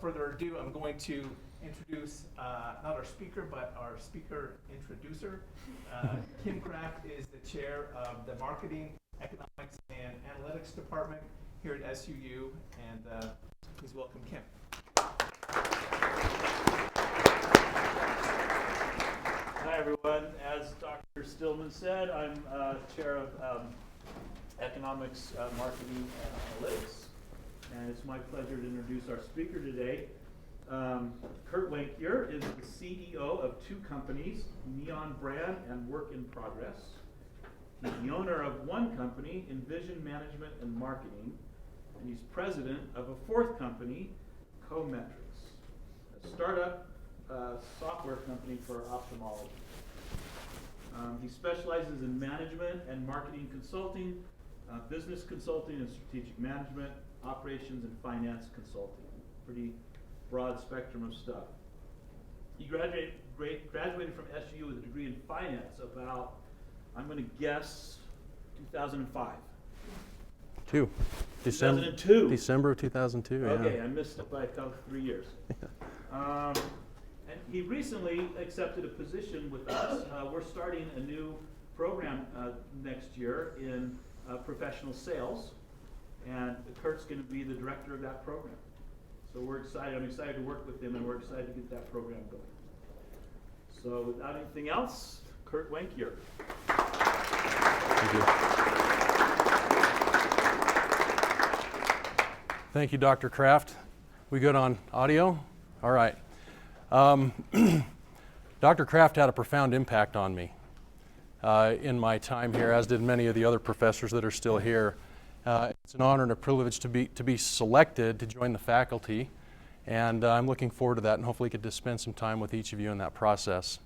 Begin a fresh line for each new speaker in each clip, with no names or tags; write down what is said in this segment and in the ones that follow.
further ado, I'm going to introduce not our speaker, but our speaker introducer. Kim Kraft is the chair of the Marketing, Economics, and Analytics Department here at SUU, and please welcome Kim.
Hi everyone. As Dr. Stillman said, I'm chair of Economics, Marketing, and Analytics, and it's my pleasure to introduce our speaker today. Kurt Wankier is the CEO of two companies, NeoNBRAND and Work in Progress. He's the owner of one company, Envision Management and Marketing, and he's president of a fourth company, Cometrics, a startup software company for ophthalmology. He specializes in management and marketing consulting, business consulting and strategic management, operations and finance consulting. Pretty broad spectrum of stuff. He graduated from SUU with a degree in finance about, I'm going to guess, 2005. 2002.
December of 2002,
Okay,
yeah.
I missed it by about 3 years. And he recently accepted a position with us. We're starting a new program next year in professional sales, and Kurt's going to be the director of that program. So we're excited. I'm excited to work with him, and we're excited to get that program going. So without anything else, Kurt Wankier.
Thank you. Thank you, Dr. Kraft. We good on audio? All right. Dr. Kraft had a profound impact on me in my time here, as did many of the other professors that are still here. It's an honor and a privilege to be selected to join the faculty, and I'm looking forward to that, and hopefully get to spend some time with each of you in that process.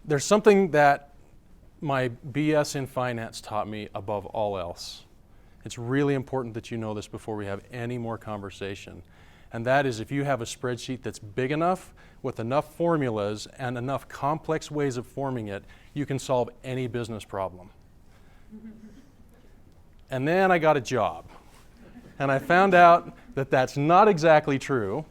There's something that my BS in finance taught me above all else. It's really important that you know this before we have any more conversation. And that is, if you have a spreadsheet that's big enough, with enough formulas and enough complex ways of forming it, you can solve any business problem. And then I got a job. And I found out that that's not exactly true.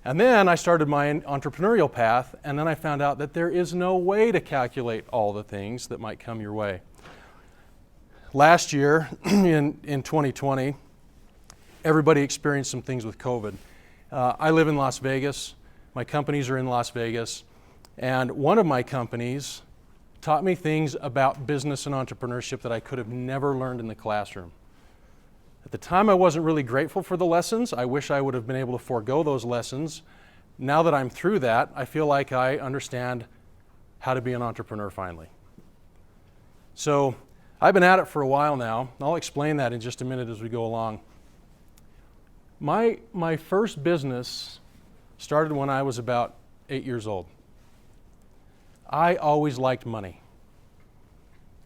And then I started my entrepreneurial path, and then I found out that there is no way to calculate all the things that might come your way. Last year, in 2020, everybody experienced some things with COVID. I live in Las Vegas. My companies are in Las Vegas. And one of my companies taught me things about business and entrepreneurship that I could have never learned in the classroom. At the time, I wasn't really grateful for the lessons. I wish I would have been able to forego those lessons. Now that I'm through that, I feel like I understand how to be an entrepreneur finally. So I've been at it for a while now. I'll explain that in just a minute as we go along. My first business started when I was about 8 years old. I always liked money.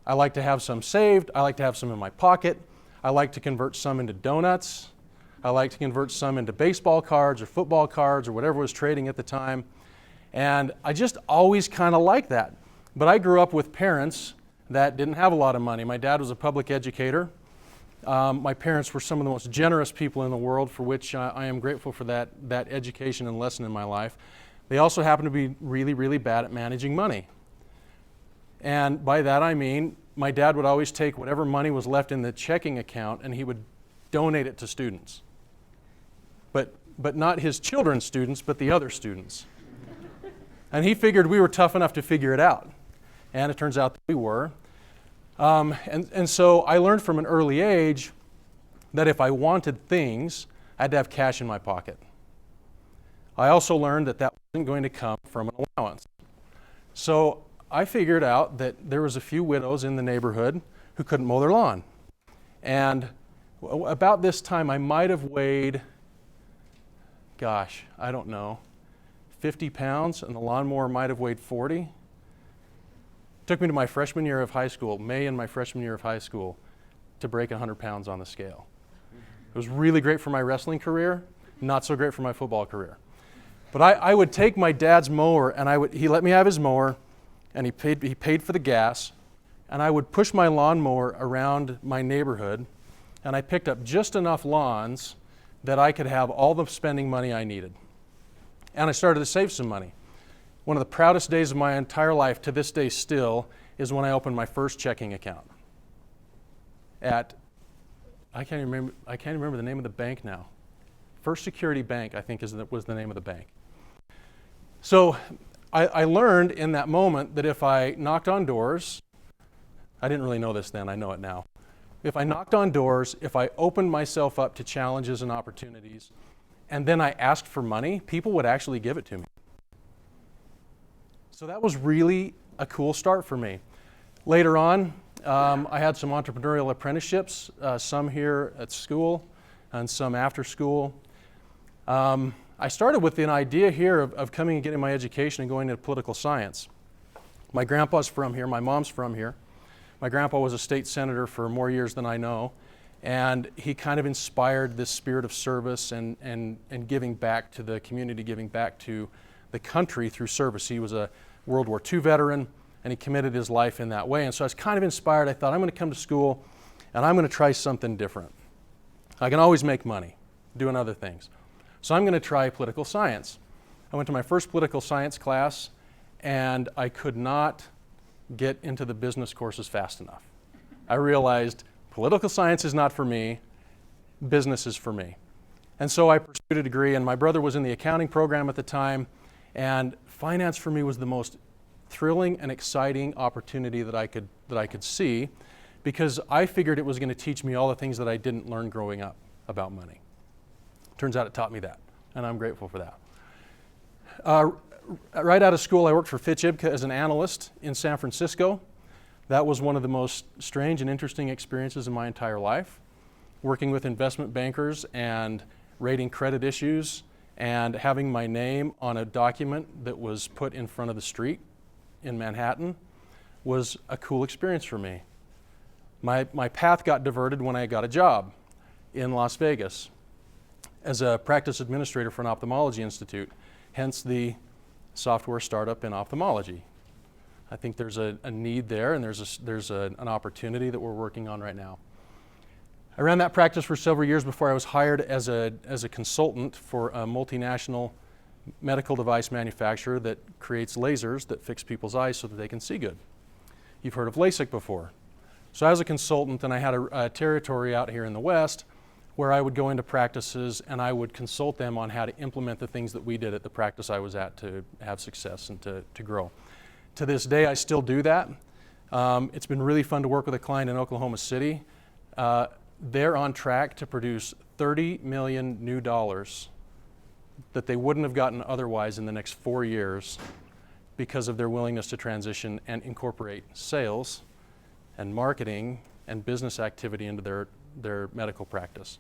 I like to have some saved. I like to have some in my pocket. I like to convert some into donuts. I like to convert some into baseball cards or football cards or whatever was trading at the time. And I just always kind of liked that. But I grew up with parents that didn't have a lot of money. My dad was a public educator. My parents were some of the most generous people in the world, for which I am grateful for that education and lesson in my life. They also happened to be really, really bad at managing money. And by that I mean, my dad would always take whatever money was left in the checking account and he would donate it to students. But not his children's students, but the other students. And he figured we were tough enough to figure it out. And it turns out that we were. And so I learned from an early age that if I wanted things, I had to have cash in my pocket. I also learned that that wasn't going to come from an allowance. So I figured out that there was a few widows in the neighborhood who couldn't mow their lawn. And about this time, I might have weighed, I don't know, 50 pounds, and the lawnmower might have weighed 40. It took me to my freshman year of high school, May in my freshman year of high school, to break 100 pounds on the scale. It was really great for my wrestling career, not so great for my football career. But I would take my dad's mower, and he let me have his mower, and he paid for the gas, and I would push my lawnmower around my neighborhood, and I picked up just enough lawns that I could have all the spending money I needed. And I started to save some money. One of the proudest days of my entire life, to this day still, is when I opened my first checking account at, I can't remember the name of the bank now. First Security Bank, I think, was the name of the bank. So I learned in that moment that if I knocked on doors, I didn't really know this then, I know it now. If I knocked on doors, if I opened myself up to challenges and opportunities, and then I asked for money, people would actually give it to me. So that was really a cool start for me. Later on, I had some entrepreneurial apprenticeships, some here at school and some after school. I started with an idea here of coming and getting my education and going into political science. My grandpa's from here, my mom's from here. My grandpa was a state senator for more years than I know, and he kind of inspired this spirit of service and giving back to the community, giving back to the country through service. He was a World War II veteran, and he committed his life in that way. And so I was kind of inspired. I thought, I'm going to come to school, and I'm going to try something different. I can always make money doing other things. So I'm going to try political science. I went to my first political science class, and I could not get into the business courses fast enough. I realized political science is not for me, business is for me. And so I pursued a degree, and my brother was in the accounting program at the time, and finance for me was the most thrilling and exciting opportunity that I could see, because I figured it was going to teach me all the things that I didn't learn growing up about money. Turns out it taught me that, and I'm grateful for that. Right out of school, I worked for Fitch Ibka as an analyst in San Francisco. That was one of the most strange and interesting experiences in my entire life, working with investment bankers and rating credit issues and having my name on a document that was put in front of the street in Manhattan was a cool experience for me. My path got diverted when I got a job in Las Vegas as a practice administrator for an ophthalmology institute, hence the software startup in ophthalmology. I think there's a need there, and there's an opportunity that we're working on right now. I ran that practice for several years before I was hired as a consultant for a multinational medical device manufacturer that creates lasers that fix people's eyes so that they can see good. You've heard of LASIK before. So I was a consultant, and I had a territory out here in the West where I would go into practices and I would consult them on how to implement the things that we did at the practice I was at to have success and to grow. To this day, I still do that. It's been really fun to work with a client in Oklahoma City. They're on track to produce $30 million new dollars that they wouldn't have gotten otherwise in the next 4 years because of their willingness to transition and incorporate sales and marketing and business activity into their medical practice.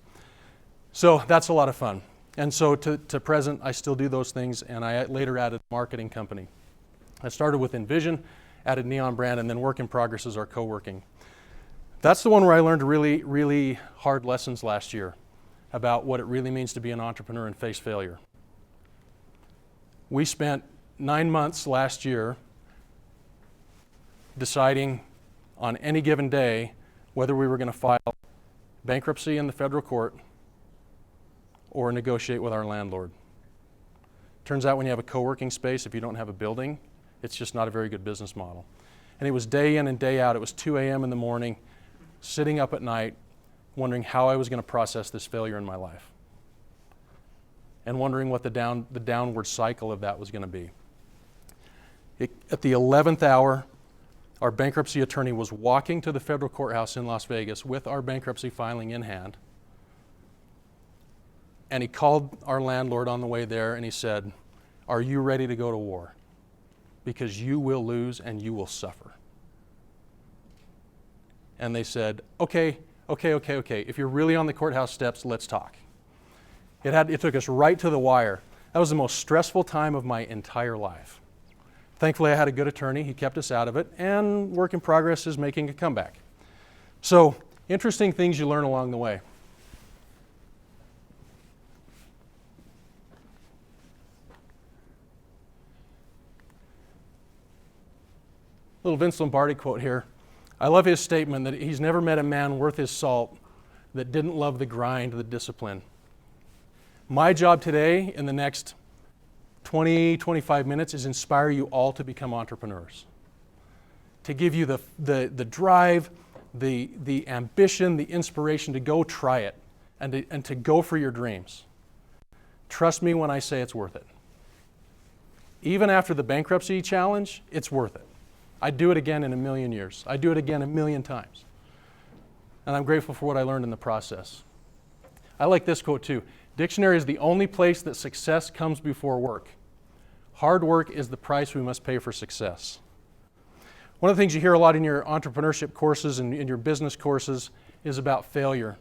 So that's a lot of fun. And so to present, I still do those things, and I later added a marketing company. I started with Envision, added NeoNBRAND, and then Work in Progress is our co-working. That's the one where I learned really, really hard lessons last year about what it really means to be an entrepreneur and face failure. We spent 9 months last year deciding on any given day whether we were going to file bankruptcy in the federal court or negotiate with our landlord. Turns out when you have a co-working space, if you don't have a building, it's just not a very good business model. And it was day in and day out. It was 2 a.m. in the morning, sitting up at night, wondering how I was going to process this failure in my life, and wondering what the downward cycle of that was going to be. At the 11th hour, our bankruptcy attorney was walking to the federal courthouse in Las Vegas with our bankruptcy filing in hand, and he called our landlord on the way there and he said, "Are you ready to go to war? Because you will lose and you will suffer." And they said, okay. If you're really on the courthouse steps, let's talk. It took us right to the wire. That was the most stressful time of my entire life. Thankfully, I had a good attorney. He kept us out of it, and Work in Progress is making a comeback. So, interesting things you learn along the way. Little Vince Lombardi quote here. I love his statement that he's never met a man worth his salt that didn't love the grind, the discipline. My job today in the next 20, 25 minutes is inspire you all to become entrepreneurs. To give you the drive, the ambition, the inspiration to go try it and to go for your dreams. Trust me when I say it's worth it. Even after the bankruptcy challenge, it's worth it. I'd do it again in a million years. I'd do it again a million times. And I'm grateful for what I learned in the process. I like this quote too. Dictionary is the only place that success comes before work. Hard work is the price we must pay for success. One of the things you hear a lot in your entrepreneurship courses and in your business courses is about failure.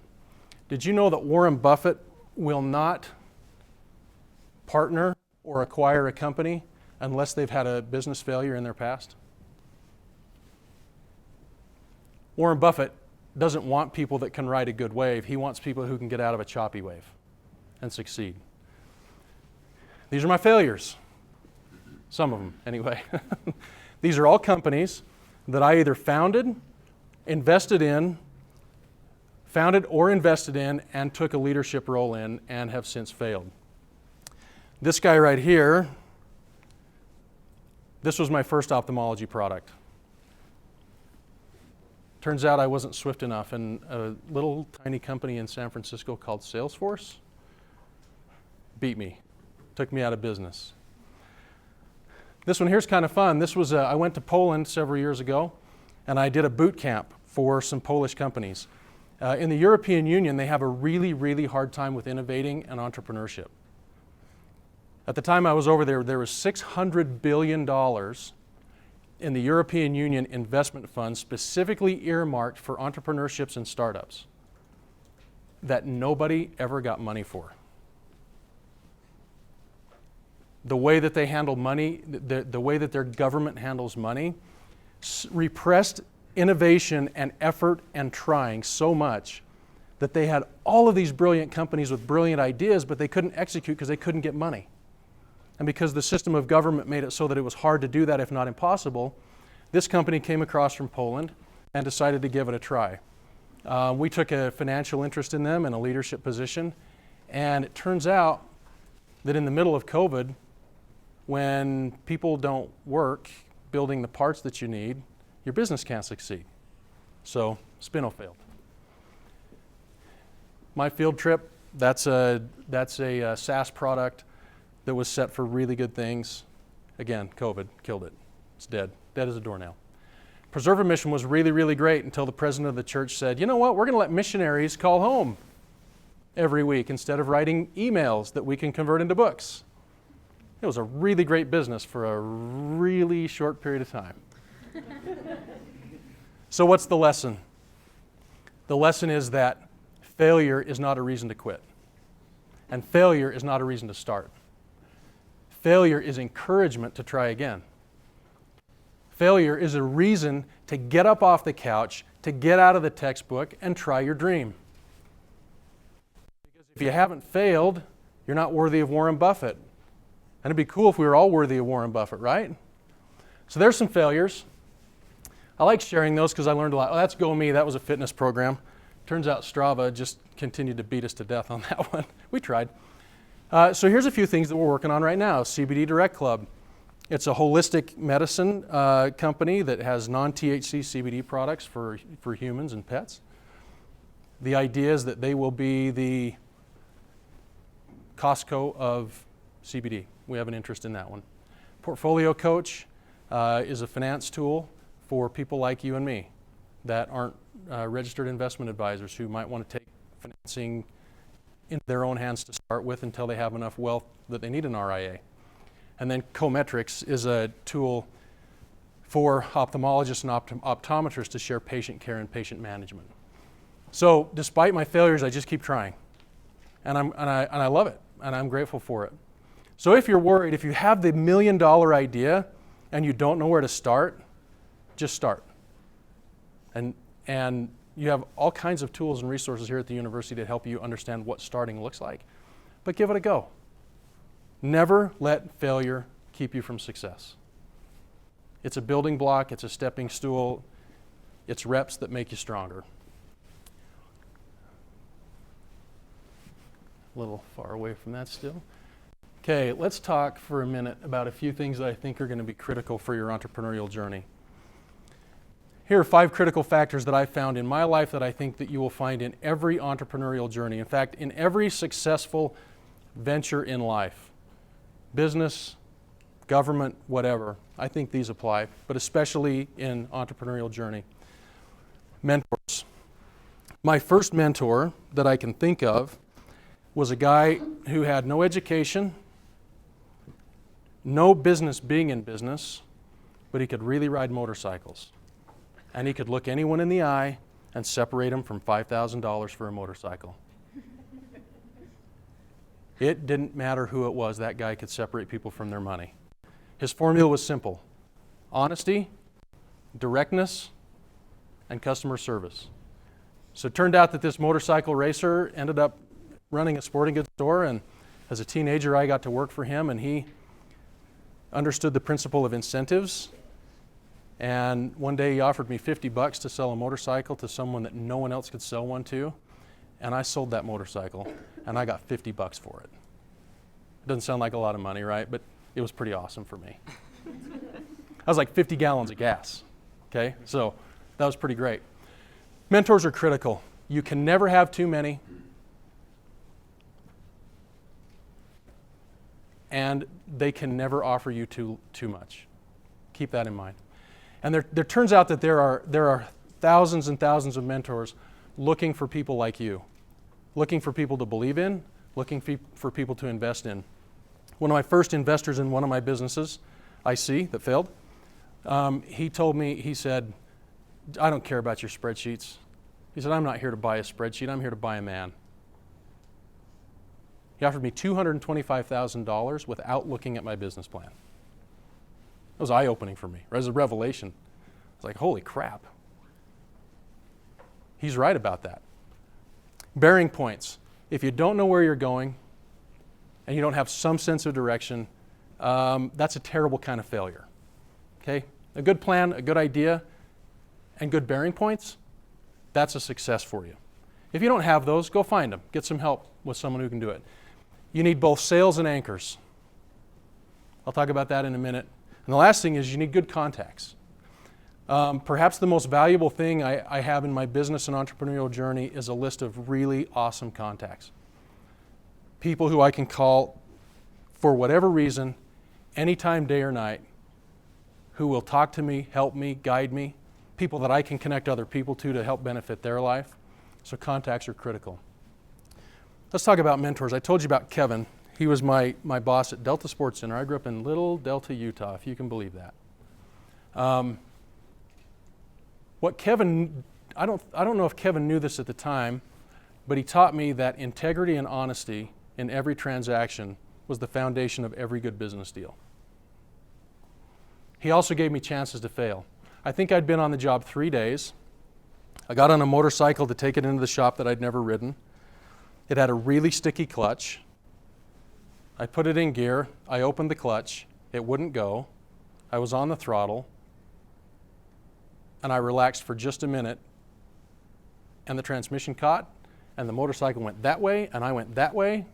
Did you know that Warren Buffett will not partner or acquire a company unless they've had a business failure in their past? Warren Buffett doesn't want people that can ride a good wave. He wants people who can get out of a choppy wave and succeed. These are my failures. Some of them, anyway. These are all companies that I either founded or invested in, and took a leadership role in and have since failed. This guy right here, this was my first ophthalmology product. Turns out I wasn't swift enough, and a little tiny company in San Francisco called Salesforce beat me, took me out of business. This one here's kind of fun. This was I went to Poland several years ago, and I did a boot camp for some Polish companies. In the European Union, they have a really, really hard time with innovating and entrepreneurship. At the time I was over there, there was $600 billion in the European Union investment funds specifically earmarked for entrepreneurships and startups that nobody ever got money for. The way that they handle money, the way that their government handles money, repressed innovation and effort and trying so much that they had all of these brilliant companies with brilliant ideas, but they couldn't execute because they couldn't get money. And because the system of government made it so that it was hard to do that, if not impossible, this company came across from Poland and decided to give it a try. We took a financial interest in them and a leadership position, and it turns out that in the middle of COVID, when people don't work building the parts that you need, your business can't succeed. So Spino failed. My field trip, that's a SaaS product that was set for really good things. Again, COVID killed it. It's dead as a doornail. Preserver Mission was really, really great until the president of the church said, you know what, we're going to let missionaries call home every week instead of writing emails that we can convert into books. It was a really great business for a really short period of time. So what's the lesson? The lesson is that failure is not a reason to quit. And failure is not a reason to start. Failure is encouragement to try again. Failure is a reason to get up off the couch, to get out of the textbook and try your dream. Because if you haven't failed, you're not worthy of Warren Buffett. And it'd be cool if we were all worthy of Warren Buffett, right? So there's some failures. I like sharing those because I learned a lot. Oh, that's Go Me. That was a fitness program. Turns out Strava just continued to beat us to death on that one. We tried. So here's a few things that we're working on right now. Cbd Direct Club. It's a holistic medicine company that has non-THC CBD products for humans and pets. The idea is that they will be the Costco of CBD. We have an interest in that one. Portfolio Coach is a finance tool for people like you and me that aren't registered investment advisors who might want to take financing in their own hands to start with until they have enough wealth that they need an RIA. And then Cometrics is a tool for ophthalmologists and optometrists to share patient care and patient management. So despite my failures, I just keep trying. And I love it, and I'm grateful for it. So if you're worried, if you have the $1 million idea and you don't know where to start, just start. And you have all kinds of tools and resources here at the university to help you understand what starting looks like. But give it a go. Never let failure keep you from success. It's a building block, it's a stepping stool, it's reps that make you stronger. a little far away from that still. Okay, let's talk for a minute about a few things that I think are going to be critical for your entrepreneurial journey. Here are 5 critical factors that I found in my life that I think that you will find in every entrepreneurial journey. In fact, in every successful venture in life, business, government, whatever, I think these apply, but especially in entrepreneurial journey. Mentors. My first mentor that I can think of was a guy who had no education, no business being in business, but he could really ride motorcycles. And he could look anyone in the eye and separate them from $5,000 for a motorcycle. It didn't matter who it was, that guy could separate people from their money. His formula was simple: honesty, directness, and customer service. So it turned out that this motorcycle racer ended up running a sporting goods store, and as a teenager I got to work for him, and he understood the principle of incentives. And one day he offered me $50 to sell a motorcycle to someone that no one else could sell one to. And I sold that motorcycle and I got $50 for it. It doesn't sound like a lot of money, right? But it was pretty awesome for me. That was like 50 gallons of gas. Okay, so that was pretty great. Mentors are critical. You can never have too many. And they can never offer you too much. Keep that in mind. And there turns out that there are thousands and thousands of mentors looking for people like you, looking for people to believe in, looking for people to invest in. One of my first investors in one of my businesses, IC, that failed, he told me, he said, I don't care about your spreadsheets. He said, I'm not here to buy a spreadsheet, I'm here to buy a man. He offered me $225,000 without looking at my business plan. It was eye-opening for me. It was a revelation. I was like, holy crap. He's right about that. Bearing points. If you don't know where you're going and you don't have some sense of direction, that's a terrible kind of failure. Okay? A good plan, a good idea, and good bearing points, that's a success for you. If you don't have those, go find them. Get some help with someone who can do it. You need both sails and anchors. I'll talk about that in a minute. And the last thing is you need good contacts. Perhaps the most valuable thing I have in my business and entrepreneurial journey is a list of really awesome contacts. People who I can call for whatever reason, anytime, day or night, who will talk to me, help me, guide me, people that I can connect other people to help benefit their life. So contacts are critical. Let's talk about mentors. I told you about Kevin. He was my boss at Delta Sports Center. I grew up in Little Delta, Utah, if you can believe that. What Kevin, I don't know if Kevin knew this at the time, but he taught me that integrity and honesty in every transaction was the foundation of every good business deal. He also gave me chances to fail. I think I'd been on the job 3 days. I got on a motorcycle to take it into the shop that I'd never ridden. It had a really sticky clutch. I put it in gear, I opened the clutch, it wouldn't go. I was on the throttle, and I relaxed for just a minute, and the transmission caught, and the motorcycle went that way, and I went that way,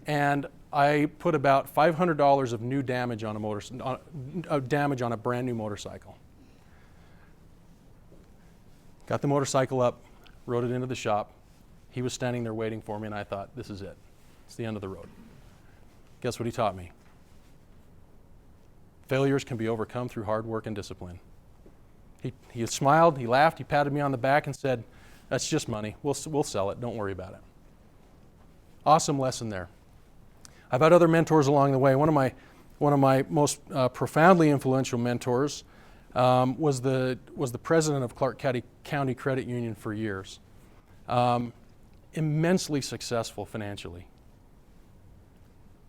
and I put about $500 of new damage on a brand new motorcycle. Got the motorcycle up, rode it into the shop. He was standing there waiting for me, and I thought, this is it. It's the end of the road. Guess what he taught me? Failures can be overcome through hard work and discipline. He smiled, he laughed, he patted me on the back and said, that's just money. We'll sell it. Don't worry about it. Awesome lesson there. I've had other mentors along the way. One of my most profoundly influential mentors was the president of Clark County Credit Union for years. Immensely successful financially.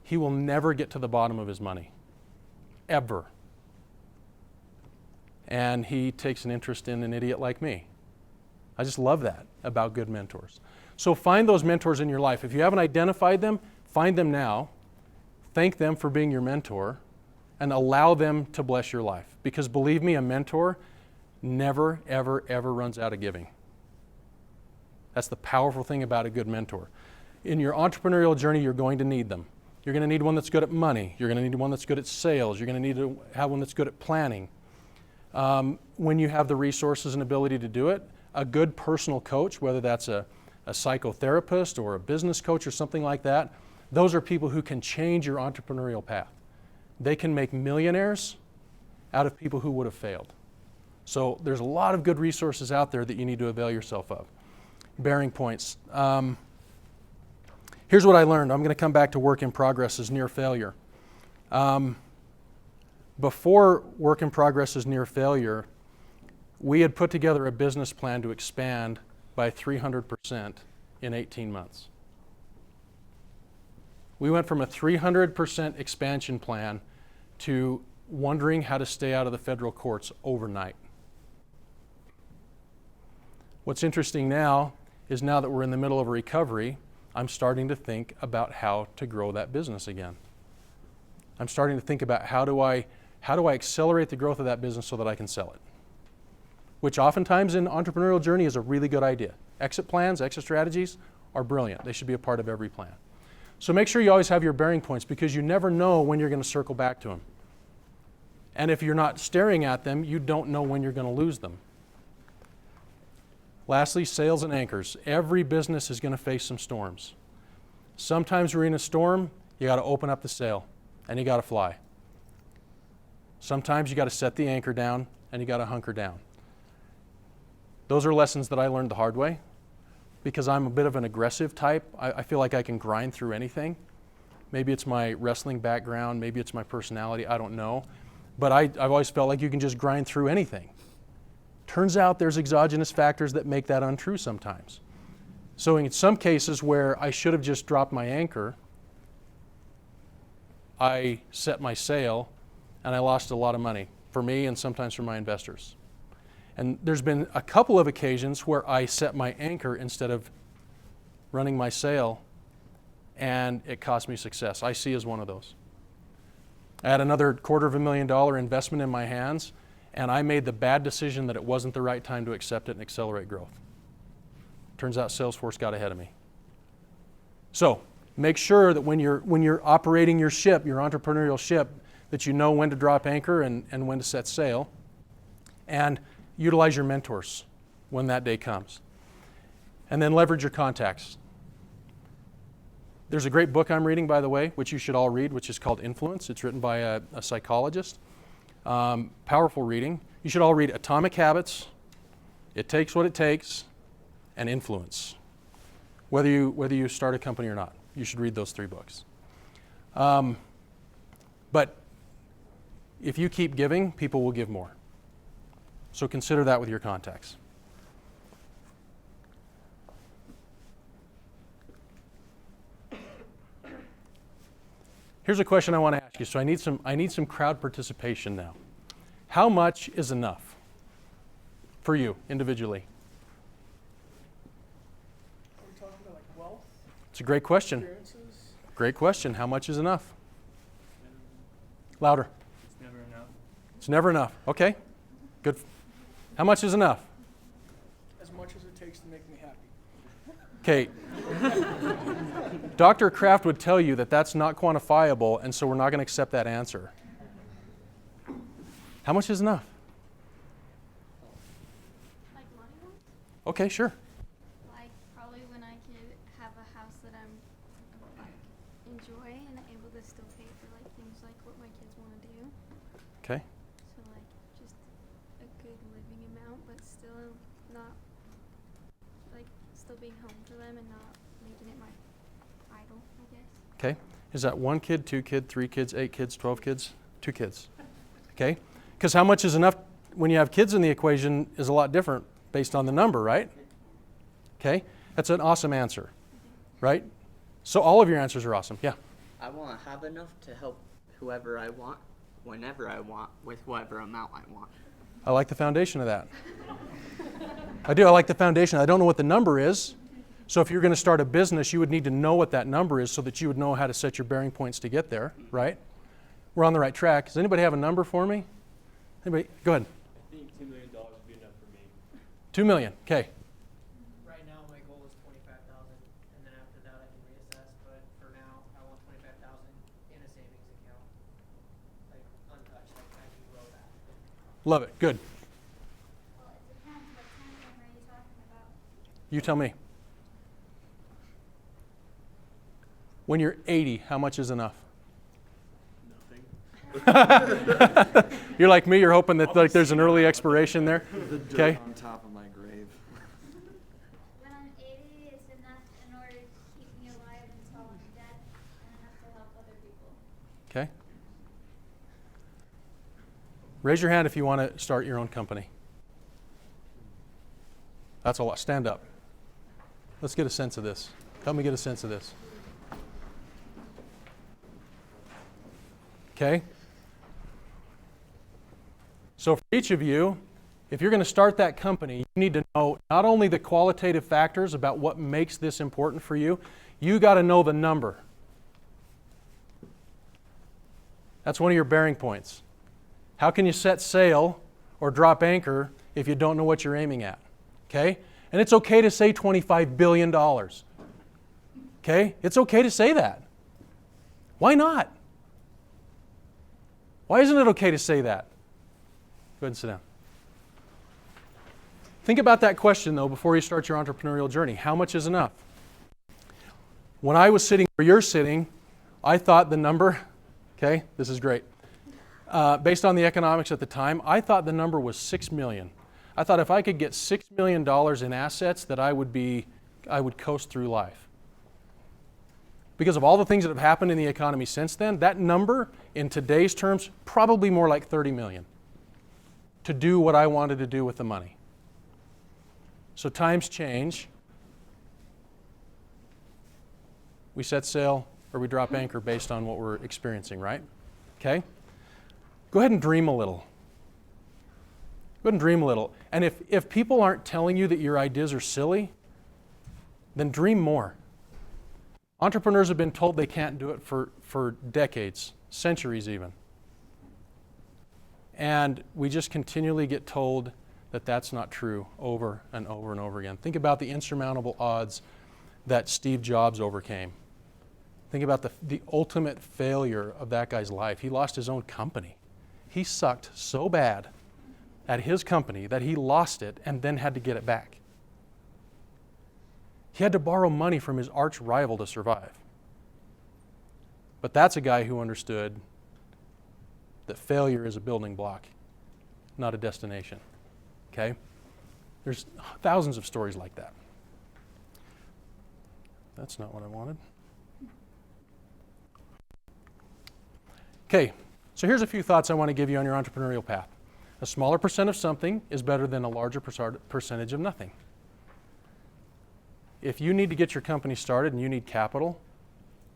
He will never get to the bottom of his money, ever. And he takes an interest in an idiot like me. I just love that about good mentors. So find those mentors in your life. If you haven't identified them, find them now. Thank them for being your mentor and allow them to bless your life. Because believe me, a mentor never, ever, ever runs out of giving. That's the powerful thing about a good mentor. in your entrepreneurial journey, you're going to need them. You're going to need one that's good at money. You're going to need one that's good at sales. You're going to need to have one that's good at planning. When you have the resources and ability to do it, a good personal coach, whether that's a psychotherapist or a business coach or something like that, those are people who can change your entrepreneurial path. They can make millionaires out of people who would have failed. So there's a lot of good resources out there that you need to avail yourself of. Bearing points. Here's what I learned. I'm going to come back to work in progress as near failure. Before work in progress as near failure, we had put together a business plan to expand by 300% in 18 months. We went from a 300% expansion plan to wondering how to stay out of the federal courts overnight. What's interesting now is now that we're in the middle of a recovery, I'm starting to think about how to grow that business again. I'm starting to think about how do I accelerate the growth of that business so that I can sell it? Which oftentimes in entrepreneurial journey is a really good idea. Exit plans, exit strategies are brilliant. They should be a part of every plan. So make sure you always have your bearing points because you never know when you're going to circle back to them. And if you're not staring at them, you don't know when you're going to lose them. Lastly, sails and anchors. Every business is going to face some storms. Sometimes we're in a storm, you got to open up the sail and you got to fly. Sometimes you got to set the anchor down and you got to hunker down. Those are lessons that I learned the hard way because I'm a bit of an aggressive type. I feel like I can grind through anything. Maybe it's my wrestling background, maybe it's my personality, I don't know. But I've always felt like you can just grind through anything. Turns out there's exogenous factors that make that untrue sometimes. So in some cases where I should have just dropped my anchor, I set my sail and I lost a lot of money for me and sometimes for my investors. And there's been a couple of occasions where I set my anchor instead of running my sail and it cost me success. I see as one of those. I had another $250,000 investment in my hands and I made the bad decision that it wasn't the right time to accept it and accelerate growth. Turns out Salesforce got ahead of me. So make sure that when you're operating your ship, your entrepreneurial ship, that you know when to drop anchor and when to set sail. And utilize your mentors when that day comes. And then leverage your contacts. There's a great book I'm reading, by the way, which you should all read, which is called Influence. It's written by a psychologist. Powerful reading. You should all read Atomic Habits, It Takes What It Takes, and Influence. Whether you start a company or not, you should read those 3 books. But if you keep giving, people will give more. So consider that with your contacts. Here's a question I want to ask you. So I need some crowd participation now. How much is enough for you individually?
Are we talking about like wealth?
It's a great question.
Experiences?
Great question. How much is enough? Louder.
It's never enough.
It's never enough. Okay. Good. How much is enough?
As much as it takes to make me happy.
Okay. Dr. Kraft would tell you that that's not quantifiable, and so we're not going to accept that answer. How much is enough?
Like money-wise?
Okay, sure.
Like probably when I could have a house that I'm like enjoy and able to still pay for like things like what my kids want to do.
Okay.
So like just a good living amount, but still not like still being home for them and not making it my idol, I guess.
Okay. Is that 1 kid, 2 kid, 3 kids, 8 kids, 12 kids? 2 kids. Okay. Because how much is enough when you have kids in the equation is a lot different based on the number, right? Okay. That's an awesome answer, right? So all of your answers are awesome. Yeah.
I want to have enough to help whoever I want, whenever I want, with whatever amount I want.
I like the foundation of that. I do. I like the foundation. I don't know what the number is. So if you're going to start a business, you would need to know what that number is so that you would know how to set your bearing points to get there, right? We're on the right track. Does anybody have a number for me? Anybody? Go ahead.
I think $2 million would be enough for me.
2 million. Okay.
Right now, my goal is 25,000, and then after that, I can
Love it. Good.
Well, it depends. What time frame are you talking about?
You tell me. When you're 80, how much is enough?
Nothing.
You're like me, you're hoping that like there's an early expiration there.
The dirt
Okay.
on top of my grave.
When I'm 80, it's enough in order to keep me alive until I'm dead and enough to help other people.
Okay. Raise your hand if you want to start your own company. That's a lot. Stand up. Let's get a sense of this. Help me get a sense of this. Okay? So for each of you, if you're going to start that company, you need to know not only the qualitative factors about what makes this important for you, you got to know the number. That's one of your bearing points. How can you set sail or drop anchor if you don't know what you're aiming at? Okay? And it's okay to say $25 billion. Okay? It's okay to say that. Why not? Why isn't it okay to say that? Go ahead and sit down. Think about that question, though, before you start your entrepreneurial journey. How much is enough? When I was sitting where you're sitting, I thought the number, okay, this is great. Based on the economics at the time, I thought the number was 6 million. I thought if I could get $6 million in assets that I would coast through life. Because of all the things that have happened in the economy since then, that number in today's terms, probably more like 30 million to do what I wanted to do with the money. So times change. We set sail or we drop anchor based on what we're experiencing, right? Okay? Go ahead and dream a little. Go ahead and dream a little. And if people aren't telling you that your ideas are silly, then dream more. Entrepreneurs have been told they can't do it for decades, centuries even. And we just continually get told that that's not true over and over and over again. Think about the insurmountable odds that Steve Jobs overcame. Think about the ultimate failure of that guy's life. He lost his own company. He sucked so bad at his company that he lost it and then had to get it back. He had to borrow money from his arch rival to survive. But that's a guy who understood that failure is a building block, not a destination. Okay? There's thousands of stories like that. That's not what I wanted. Okay, so here's a few thoughts I want to give you on your entrepreneurial path. A smaller percent of something is better than a larger percentage of nothing. If you need to get your company started and you need capital,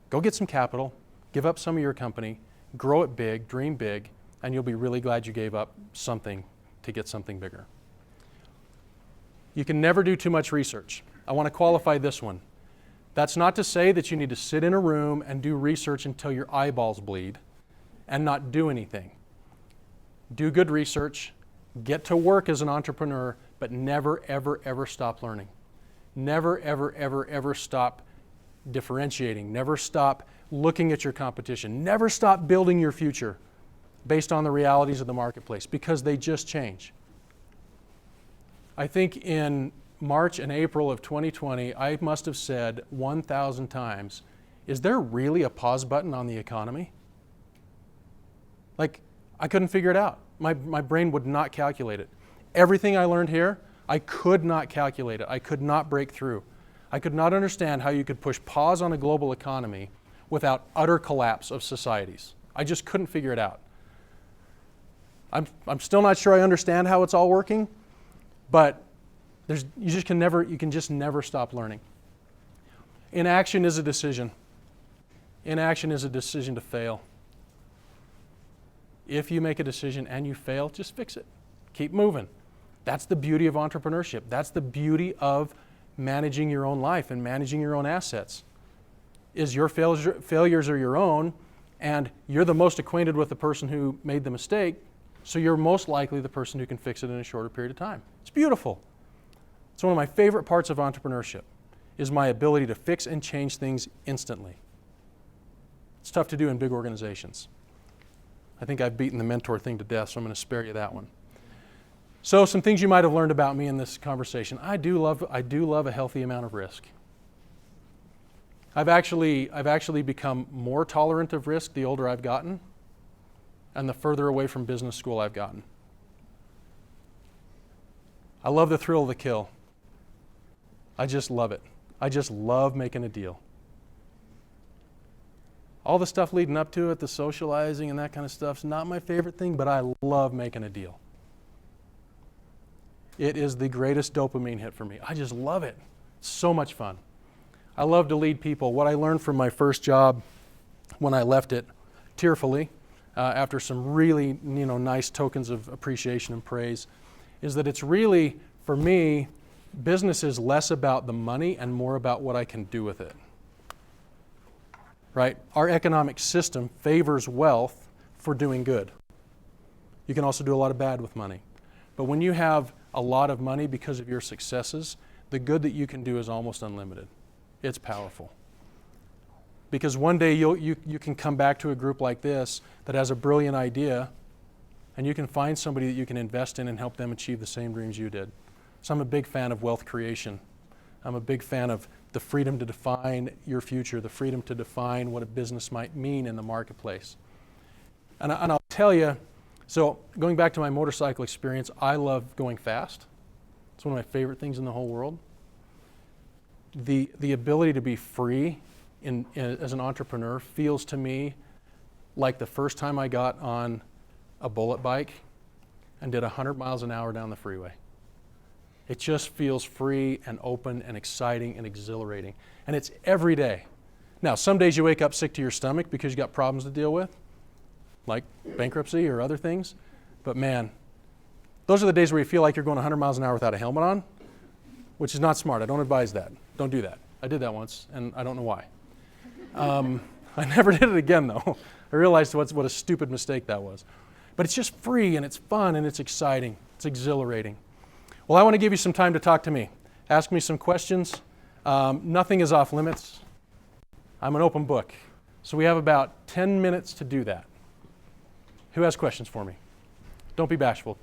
go get some capital, give up some of your company, grow it big, dream big, and you'll be really glad you gave up something to get something bigger. You can never do too much research. I want to qualify this one. That's not to say that you need to sit in a room and do research until your eyeballs bleed and not do anything. Do good research, get to work as an entrepreneur, but never, ever, ever stop learning. Never, ever, ever, ever stop differentiating. Never stop looking at your competition. Never stop building your future based on the realities of the marketplace, because they just change. I think in March and April of 2020, I must have said 1,000 times, is there really a pause button on the economy? Like, I couldn't figure it out. My brain would not calculate it. Everything I learned here, I could not calculate it. I could not break through. I could not understand how you could push pause on a global economy without utter collapse of societies. I just couldn't figure it out. I'm still not sure I understand how it's all working, but you can just never stop learning. Inaction is a decision. Inaction is a decision to fail. If you make a decision and you fail, just fix it. Keep moving. That's the beauty of entrepreneurship. That's the beauty of managing your own life and managing your own assets. Is your failures are your own, and you're the most acquainted with the person who made the mistake, so you're most likely the person who can fix it in a shorter period of time. It's beautiful. It's one of my favorite parts of entrepreneurship, is my ability to fix and change things instantly. It's tough to do in big organizations. I think I've beaten the mentor thing to death, so I'm going to spare you that one. So some things you might have learned about me in this conversation. I do love a healthy amount of risk. I've actually become more tolerant of risk the older I've gotten and the further away from business school I've gotten. I love the thrill of the kill. I just love it. I just love making a deal. All the stuff leading up to it, the socializing and that kind of stuff, is not my favorite thing, but I love making a deal. It is the greatest dopamine hit for me. I just love it. It's so much fun. I love to lead people. What I learned from my first job when I left it tearfully, after some really nice tokens of appreciation and praise, is that it's really, for me, business is less about the money and more about what I can do with it. Right? Our economic system favors wealth for doing good. You can also do a lot of bad with money. But when you have a lot of money because of your successes, the good that you can do is almost unlimited. It's powerful. Because one day you can come back to a group like this that has a brilliant idea, and you can find somebody that you can invest in and help them achieve the same dreams you did. So I'm a big fan of wealth creation. I'm a big fan of the freedom to define your future, the freedom to define what a business might mean in the marketplace. And I'll tell you, so going back to my motorcycle experience, I love going fast. It's one of my favorite things in the whole world. The ability to be free as an entrepreneur feels to me like the first time I got on a bullet bike and did 100 miles an hour down the freeway. It just feels free and open and exciting and exhilarating. And it's every day. Now, some days you wake up sick to your stomach because you got problems to deal with, like bankruptcy or other things. But man, those are the days where you feel like you're going 100 miles an hour without a helmet on, which is not smart. I don't advise that. Don't do that. I did that once, and I don't know why. I never did it again, though. I realized what a stupid mistake that was. But it's just free, and it's fun, and it's exciting. It's exhilarating. Well, I want to give you some time to talk to me. Ask me some questions. Nothing is off limits. I'm an open book. So we have about 10 minutes to do that. Who has questions for me? Don't be bashful.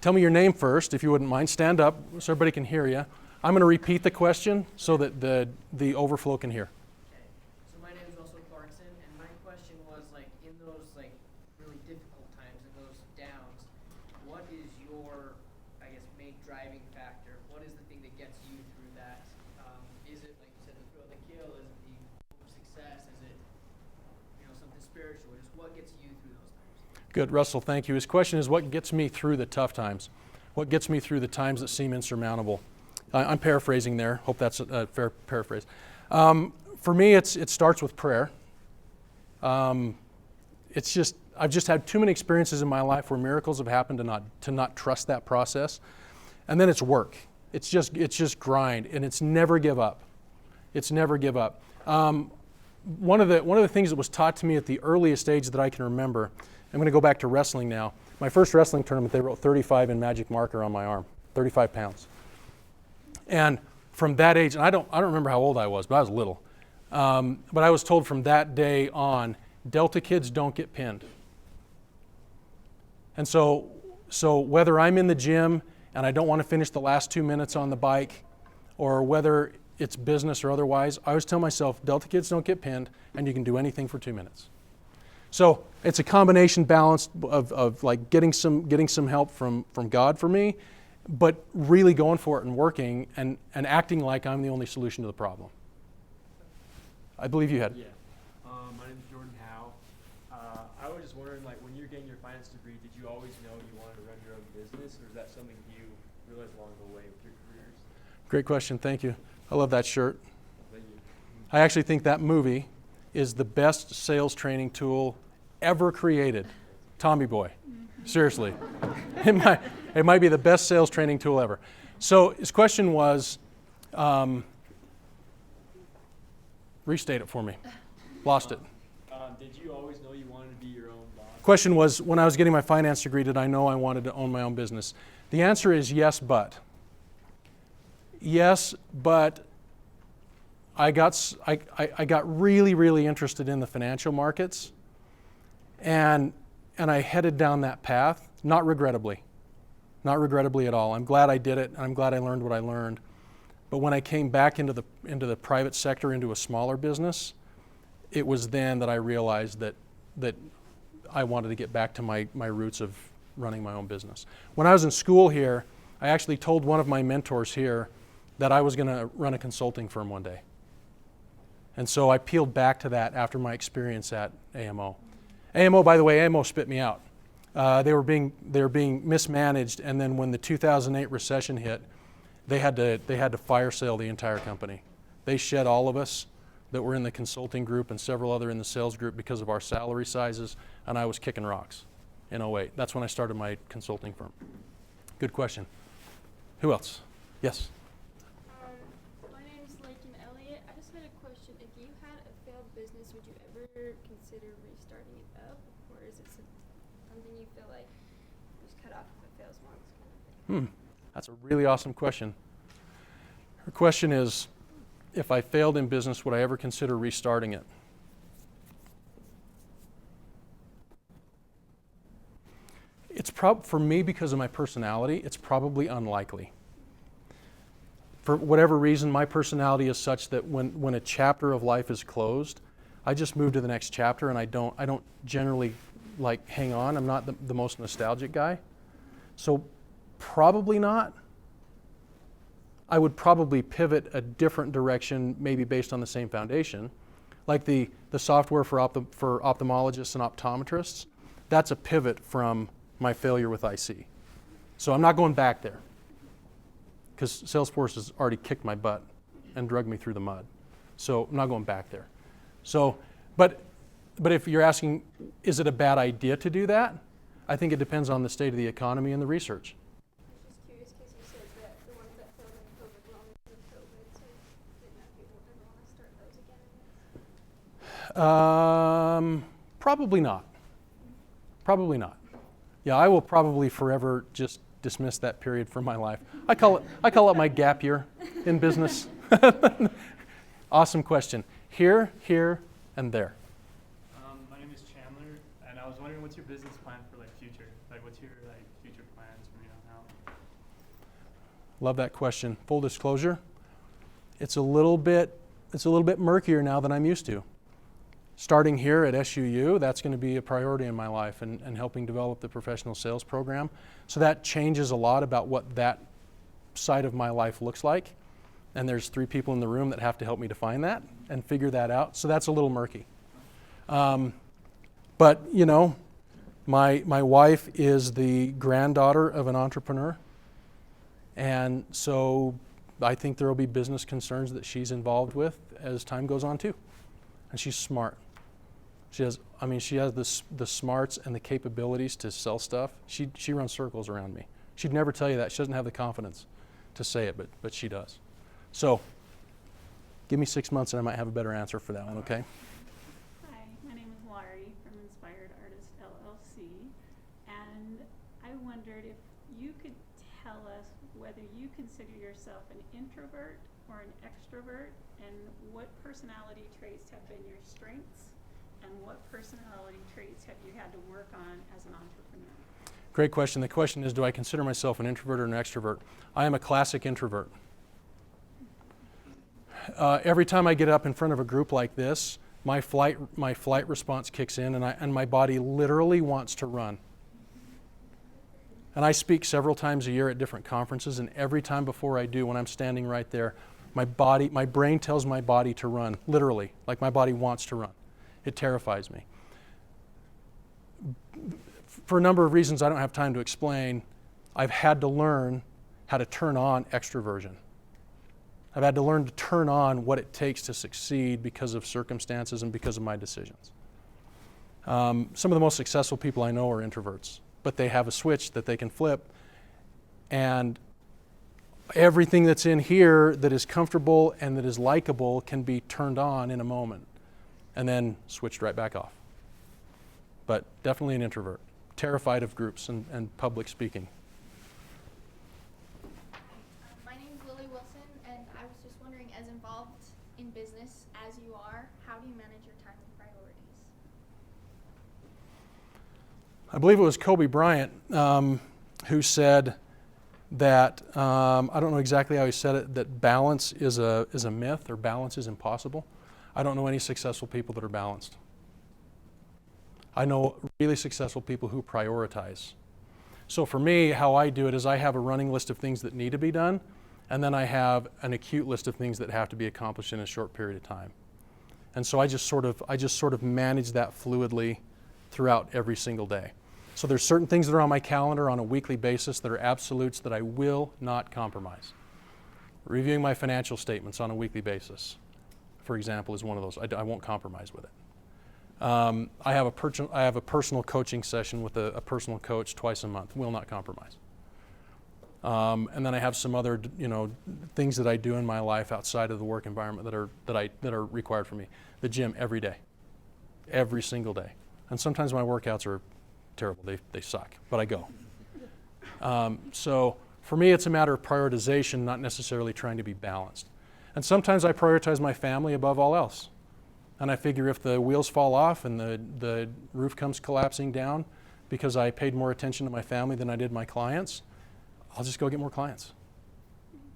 Tell me your name first, if you wouldn't mind. Stand up so everybody can hear you. I'm going to repeat the question so that the overflow can hear.
Okay. So my name is Russell Clarkson, and my question was, in those, really difficult times, in those downs, what is your, main driving factor? What is the thing that gets you through that? Is it, like you said, the thrill of the kill? Is it the hope of success? Is it, something spiritual? Just what gets you through those times?
Good, Russell, thank you. His question is, what gets me through the tough times? What gets me through the times that seem insurmountable? I'm paraphrasing there. Hope that's a fair paraphrase. For me, it starts with prayer. I've just had too many experiences in my life where miracles have happened to not trust that process. And then it's work. It's just grind, and it's never give up. It's never give up. One of the things that was taught to me at the earliest age that I can remember, I'm going to go back to wrestling now. My first wrestling tournament, they wrote 35 in magic marker on my arm, 35 pounds. And from that age, and I don't remember how old I was, but I was little. But I was told from that day on, Delta kids don't get pinned. And so whether I'm in the gym and I don't want to finish the last 2 minutes on the bike, or whether it's business or otherwise, I always tell myself, Delta kids don't get pinned, and you can do anything for 2 minutes. So it's a combination balance of getting some help from God for me, but really going for it and working and acting like I'm the only solution to the problem. I believe you had.
Yeah. My name is Jordan Howe. I was just wondering, when you're getting your finance degree, did you always know you wanted to run your own business, or is that something you realized along the way with your careers?
Great question. Thank you. I love that shirt.
Thank you.
I actually think that movie is the best sales training tool ever created. Tommy Boy. Seriously. It might be the best sales training tool ever. So his question was, restate it for me. Lost it.
Did you always know you wanted to be your own boss?
Question was, when I was getting my finance degree, did I know I wanted to own my own business? The answer is yes, but. Yes, but I got really, really interested in the financial markets, and I headed down that path, not regrettably. not regrettably at all. I'm glad I did it, and I'm glad I learned what I learned. But when I came back into the private sector, into a smaller business, it was then that I realized that I wanted to get back to my roots of running my own business. When I was in school here, I actually told one of my mentors here that I was going to run a consulting firm one day. And so I peeled back to that after my experience at AMO. AMO, by the way, AMO spit me out. They were being mismanaged, and then when the 2008 recession hit, they had to fire sale the entire company. They shed all of us that were in the consulting group and several other in the sales group because of our salary sizes, and I was kicking rocks in 08. That's when I started my consulting firm. Good question. Who else? Yes.
My name is Lakin Elliott. I just had a question. If you had a failed business, would you ever consider restarting it up, or is it something you feel like just cut off if it fails once, kind of thing?
That's a really awesome question. Her question is, if I failed in business, would I ever consider restarting it? It's for me, because of my personality, it's probably unlikely. For whatever reason, my personality is such that when a chapter of life is closed, I just move to the next chapter, and I don't generally like hang on. I'm not the most nostalgic guy. So probably not. I would probably pivot a different direction, maybe based on the same foundation. Like the software for ophthalmologists and optometrists, that's a pivot from my failure with IC. So I'm not going back there, because Salesforce has already kicked my butt and dragged me through the mud. So I'm not going back there. So, but if you're asking, is it a bad idea to do that? I think it depends on the state of the economy and the research.
I was just curious because you said that the ones that failed in COVID were only because of COVID, so didn't know if people would ever want to start those again, I guess.
Probably not. Probably not. Yeah, I will probably forever just dismiss that period from my life. I call it my gap year in business. Awesome question. Here, and there.
My name is Chandler, and I was wondering, what's your business plan for future? What's your future plans from here on out?
Love that question. Full disclosure, it's a little bit murkier now than I'm used to. Starting here at SUU, that's going to be a priority in my life, and helping develop the professional sales program. So that changes a lot about what that side of my life looks like. And there's 3 people in the room that have to help me define that and figure that out. So that's a little murky. But my wife is the granddaughter of an entrepreneur. And so I think there will be business concerns that she's involved with as time goes on too. And she's smart. She has the smarts and the capabilities to sell stuff. She runs circles around me. She'd never tell you that. She doesn't have the confidence to say it, but she does. So give me 6 months and I might have a better answer for that one, okay?
Hi, my name is Laurie from Inspired Artist LLC, and I wondered if you could tell us whether you consider yourself an introvert or an extrovert, and what personality traits have been your strengths, and what personality traits have you had to work on as an entrepreneur?
Great question. The question is, do I consider myself an introvert or an extrovert? I am a classic introvert. Every time I get up in front of a group like this, my flight response kicks in, and my body literally wants to run. And I speak several times a year at different conferences, and every time before I do, when I'm standing right there, my brain tells my body to run, literally, like my body wants to run. It terrifies me. For a number of reasons I don't have time to explain, I've had to learn how to turn on extroversion. I've had to learn to turn on what it takes to succeed because of circumstances and because of my decisions. Some of the most successful people I know are introverts, but they have a switch that they can flip, and everything that's in here that is comfortable and that is likable can be turned on in a moment and then switched right back off. But definitely an introvert, terrified of groups and public speaking.
My name's Lily Wilson, and I was just wondering, as involved in business as you are, how do you manage your time and priorities?
I believe it was Kobe Bryant who said, that I don't know exactly how he said it, that balance is a myth or balance is impossible. I don't know any successful people that are balanced. I know really successful people who prioritize. So for me, how I do it is I have a running list of things that need to be done, and then I have an acute list of things that have to be accomplished in a short period of time. And so I just sort of manage that fluidly throughout every single day. So there's certain things that are on my calendar on a weekly basis that are absolutes that I will not compromise. Reviewing my financial statements on a weekly basis, for example, is one of those. I won't compromise with it. I have a personal coaching session with a personal coach twice a month. Will not compromise. And then I have some other, things that I do in my life outside of the work environment that are required for me. The gym every day, every single day. And sometimes my workouts are terrible. They suck, but I go. So for me, it's a matter of prioritization, not necessarily trying to be balanced. And sometimes I prioritize my family above all else. And I figure if the wheels fall off and the roof comes collapsing down because I paid more attention to my family than I did my clients, I'll just go get more clients.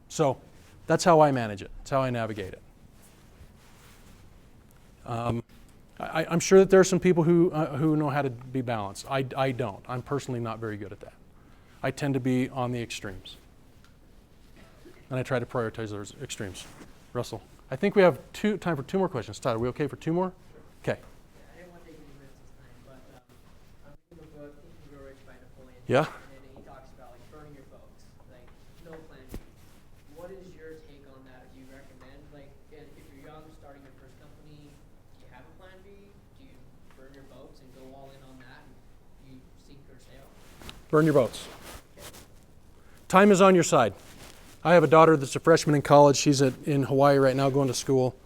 So that's how I manage it. That's how I navigate it. I'm sure that there are some people who know how to be balanced. I don't. I'm personally not very good at that. I tend to be on the extremes. And I try to prioritize those extremes. Russell, I think we have time for 2 more questions. Todd, are we okay for 2 more? Okay.
Yeah, I didn't want to take any minutes this time, but I'm reading the book Think and Grow Rich by Napoleon.
Yeah.
And he talks about like burning your boats, like no plan B. What is your take on that? Do you recommend, like, if you're young, starting your first company, do you have a plan B? Do you burn your boats and go all in on that and you sink or sail?
Burn your boats. Time is on your side. I have a daughter that's a freshman in college. She's in Hawaii right now going to school.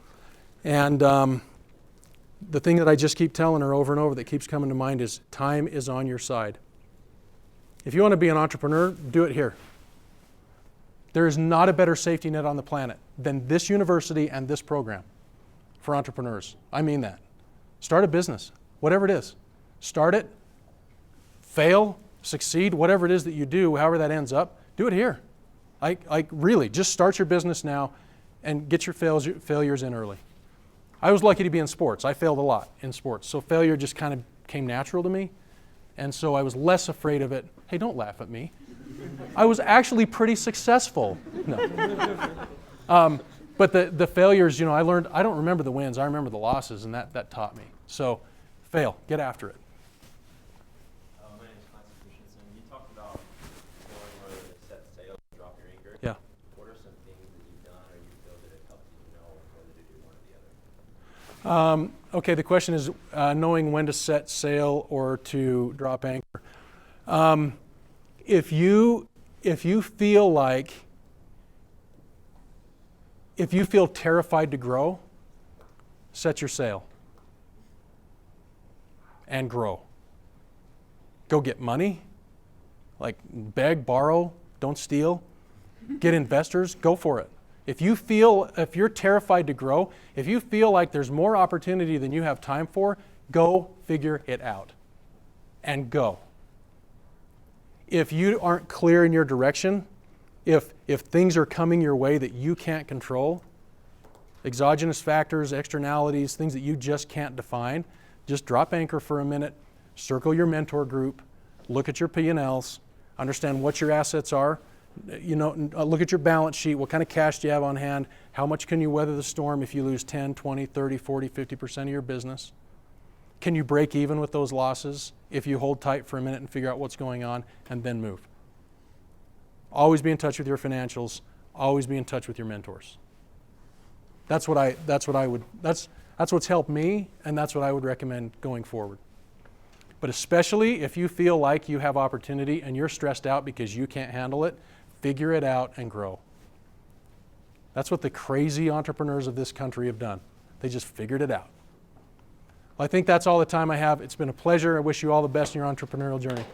And the thing that I just keep telling her over and over that keeps coming to mind is time is on your side. If you want to be an entrepreneur, do it here. There is not a better safety net on the planet than this university and this program for entrepreneurs. I mean that. Start a business, whatever it is. Start it, fail, succeed, whatever it is that you do, however that ends up, do it here. Like really, just start your business now and get your failures in early. I was lucky to be in sports. I failed a lot in sports. So failure just kind of came natural to me. And so I was less afraid of it. Hey, don't laugh at me. I was actually pretty successful. No. But the failures, I learned, I don't remember the wins. I remember the losses, and that taught me. So fail, get after it.
My name is Clancy Christensen. You talked about knowing whether to set sail or drop your anchor.
Yeah.
What are some things that you've done or you feel that have helped you know whether to do one or the other?
Okay, the question is knowing when to set sail or to drop anchor. If you feel terrified to grow, set your sail and grow. Go get money, like beg, borrow, don't steal. Get investors, go for it. If you're terrified to grow, if you feel like there's more opportunity than you have time for, go figure it out and go. If you aren't clear in your direction, if things are coming your way that you can't control, exogenous factors, externalities, things that you just can't define, just drop anchor for a minute, circle your mentor group, look at your P&Ls, understand what your assets are, look at your balance sheet, what kind of cash do you have on hand, how much can you weather the storm if you lose 10, 20, 30, 40, 50% of your business? Can you break even with those losses if you hold tight for a minute and figure out what's going on and then move? Always be in touch with your financials, always be in touch with your mentors. That's what's helped me, and that's what I would recommend going forward. But especially if you feel like you have opportunity and you're stressed out because you can't handle it, figure it out and grow. That's what the crazy entrepreneurs of this country have done. They just figured it out. Well, I think that's all the time I have. It's been a pleasure. I wish you all the best in your entrepreneurial journey.